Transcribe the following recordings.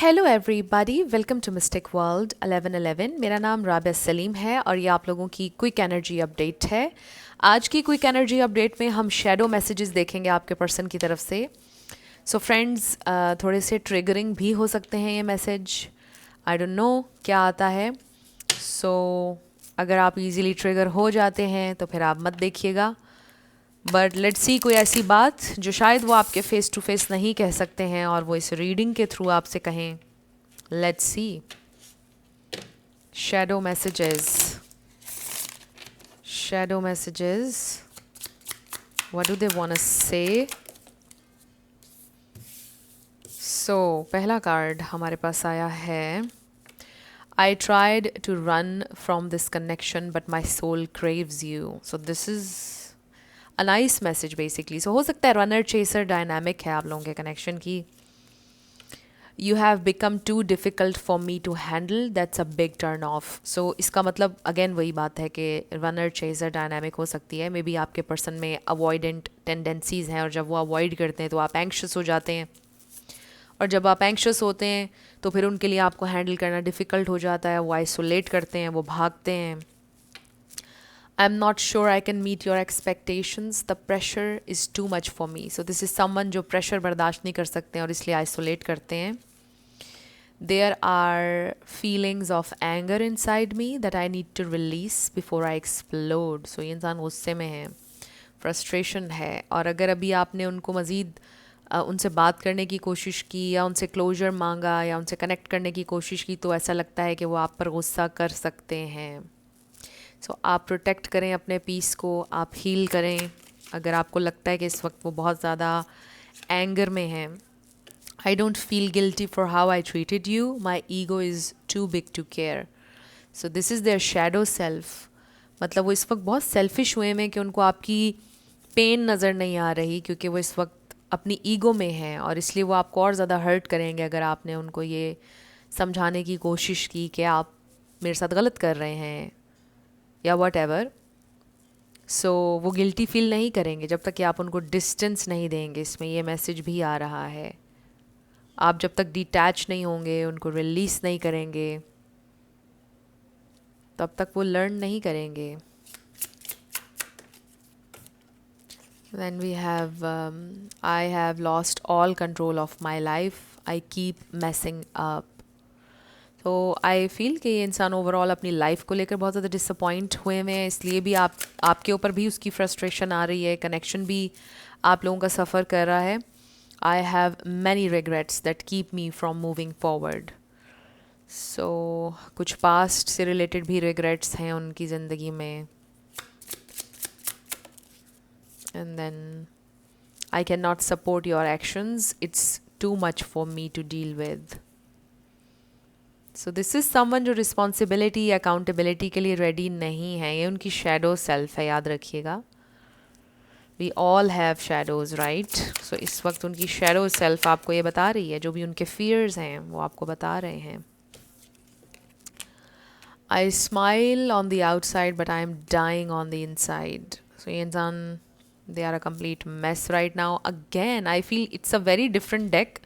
Hello everybody, welcome to mystic world 1111। मेरा नाम राबिया सलीम है और ये आप लोगों की क्विक एनर्जी अपडेट है। आज की क्विक एनर्जी अपडेट में हम शेडो मैसेजेस देखेंगे आपके पर्सन की तरफ से। सो फ्रेंड्स, थोड़े से ट्रिगरिंग भी हो सकते हैं ये मैसेज। आई डोंट नो क्या आता है। सो अगर आप इजीली ट्रिगर हो जाते हैं तो फिर आप मत देखिएगा। बट लेट्स सी, कोई ऐसी बात जो शायद वो आपके फेस टू फेस नहीं कह सकते हैं और वो इस रीडिंग के थ्रू आपसे कहें। Let's see. Shadow messages, shadow messages, what do they want to say. So पहला कार्ड हमारे पास आया है, I tried to run from this connection but my soul craves you. So this is a nice message basically. So हो सकता है runner chaser dynamic है आप लोगों के कनेक्शन की। You have become too difficult for me to handle, that's a big turn off. So इसका मतलब अगेन वही बात है कि रनर चेजर डायनामिक हो सकती है। मे बी आपके पर्सन में अवॉइडेंट टेंडेंसीज़ हैं और जब वो अवॉइड करते हैं तो आप एंक्शस हो जाते हैं, और जब आप एंक्शस होते हैं तो फिर उनके लिए आपको हैंडल करना डिफ़िकल्ट हो जाता है। वो आइसोलेट करते हैं, वो भागते हैं। I am not sure I can meet your expectations, the pressure is too much for me. So this is someone जो प्रेशर बर्दाश्त नहीं कर सकते हैं और इसलिए आइसोलेट करते हैं। There are feelings of anger inside me that I need to release before I explode. So ये इंसान गुस्से में है, फ्रस्ट्रेशन है, और अगर अभी आपने उनको मज़ीद उनसे बात करने की कोशिश की या उनसे क्लोजर मांगा या उनसे कनेक्ट करने की कोशिश की तो ऐसा लगता है कि वो आप पर गुस्सा कर सकते हैं। सो आप प्रोटेक्ट करें अपने पीस को, आप हील करें। अगर आपको लगता है कि इस वक्त वो बहुत ज़्यादा एंगर में हैं। I don't feel guilty for how I treated you. My ego is too big to care. So this is their shadow self. मतलब वो इस वक्त बहुत सेल्फिश हुए में कि उनको आपकी पेन नज़र नहीं आ रही, क्योंकि वो इस वक्त अपनी ईगो में हैं और इसलिए वो आपको और ज़्यादा हर्ट करेंगे अगर आपने उनको ये समझाने की कोशिश की कि आप मेरे साथ गलत कर रहे हैं या वट एवर। सो वो गिल्टी फील नहीं करेंगे जब तक कि आप उनको डिस्टेंस नहीं देंगे। इसमें ये मैसेज भी आ रहा है। आप जब तक डिटैच नहीं होंगे, उनको रिलीज़ नहीं करेंगे, तब तक वो लर्न नहीं करेंगे। Then we have, I have lost all control of my life. I keep messing up. तो आई फील कि ये इंसान ओवरऑल अपनी लाइफ को लेकर बहुत ज़्यादा डिसअपॉइंट हुए हैं, इसलिए भी आपके ऊपर भी उसकी फ्रस्ट्रेशन आ रही है। कनेक्शन भी आप लोगों का सफ़र कर रहा है। I have many regrets that keep me from moving forward. So कुछ पास्ट से रिलेटेड भी रिग्रेट्स हैं उनकी ज़िंदगी में। And then I cannot support your actions. It's too much for me to deal with. So this is someone जो responsibility accountability के लिए रेडी नहीं है। ये उनकी शैडो सेल्फ है, याद रखिएगा। We all have shadows, right. So इस वक्त उनकी शैडो सेल्फ आपको ये बता रही है, जो भी उनके फियर्स हैं वो आपको बता रहे हैं। I smile on the outside but I am dying on the inside. So ये इंसान, they are a complete mess right now. Again I feel it's a very different deck,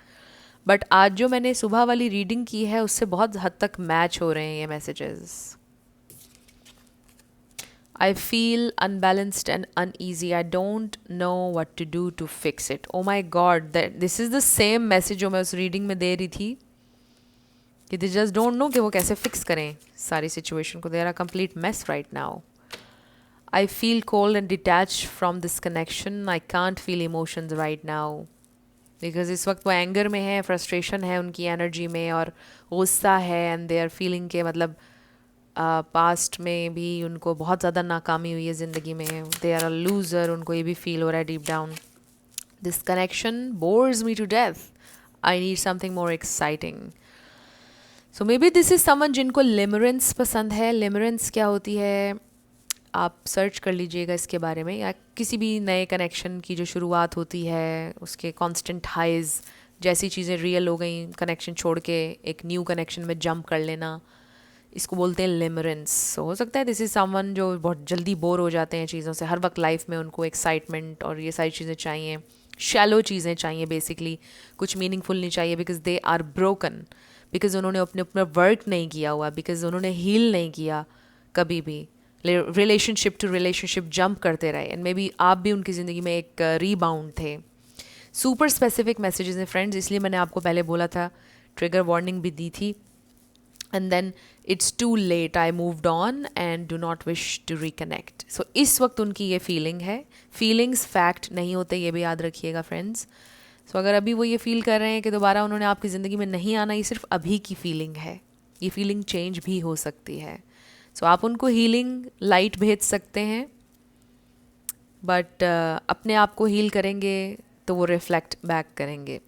but आज जो मैंने सुबह वाली रीडिंग की है उससे बहुत हद तक मैच हो रहे हैं ये messages. I feel unbalanced and uneasy. I don't know what to do to fix it. Oh my God, this is the same message जो मैं उस रीडिंग में दे रही थी कि they just don't know कि वो कैसे फिक्स करें सारी सिचुएशन को। They are a complete mess right now. I feel cold and detached from this connection. I can't feel emotions right now. Because इस वक्त वो एंगर में है, फ्रस्ट्रेशन है उनकी एनर्जी में और गुस्सा है, एंड दे आर फीलिंग के मतलब पास्ट में भी उनको बहुत ज़्यादा नाकामी हुई है ज़िंदगी में। दे आर अ लूज़र, उनको ये भी फील हो रहा है deep down. This connection bores me to death. I need something more exciting. So maybe this is someone जिनको लिमरेंस पसंद है। लिमरेंस क्या होती है, आप सर्च कर लीजिएगा इसके बारे में। या किसी भी नए कनेक्शन की जो शुरुआत होती है उसके कॉन्स्टेंट हाइज जैसी चीज़ें रियल हो गई, कनेक्शन छोड़ के एक न्यू कनेक्शन में जंप कर लेना, इसको बोलते हैं लिमरेंस। हो सकता है दिस इज़ समवन जो बहुत जल्दी बोर हो जाते हैं चीज़ों से, हर वक्त लाइफ में उनको एक्साइटमेंट और ये सारी चीज़ें चाहिए। शैलो चीज़ें चाहिए बेसिकली, कुछ मीनिंगफुल नहीं चाहिए, because they are broken, because उन्होंने अपने ऊपर वर्क नहीं किया हुआ, बिकॉज उन्होंने हील नहीं किया कभी भी, रिलेशनशिप टू रिलेशनशिप जंप करते रहे, एंड मे बी आप भी उनकी ज़िंदगी में एक रीबाउंड थे। सुपर स्पेसिफिक मैसेजेस हैं फ्रेंड्स, इसलिए मैंने आपको पहले बोला था, ट्रिगर वार्निंग भी दी थी, and then it's too late, I moved on and do not wish to reconnect. So इस वक्त उनकी ये फीलिंग है, फीलिंग्स फैक्ट नहीं होते, ये भी याद रखिएगा फ्रेंड्स। सो अगर अभी वो ये फील कर रहे हैं कि दोबारा उन्होंने आपकी ज़िंदगी में नहीं आना, ये सिर्फ अभी की फीलिंग है, ये फीलिंग चेंज भी हो सकती है। सो आप उनको हीलिंग लाइट भेज सकते हैं, बट अपने आप को हील करेंगे तो वो रिफ्लेक्ट बैक करेंगे।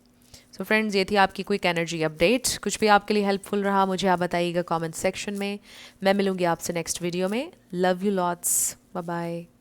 सो फ्रेंड्स, ये थी आपकी क्विक एनर्जी अपडेट। कुछ भी आपके लिए हेल्पफुल रहा मुझे आप बताइएगा कमेंट सेक्शन में। मैं मिलूंगी आपसे नेक्स्ट वीडियो में। Love you lots, bye bye.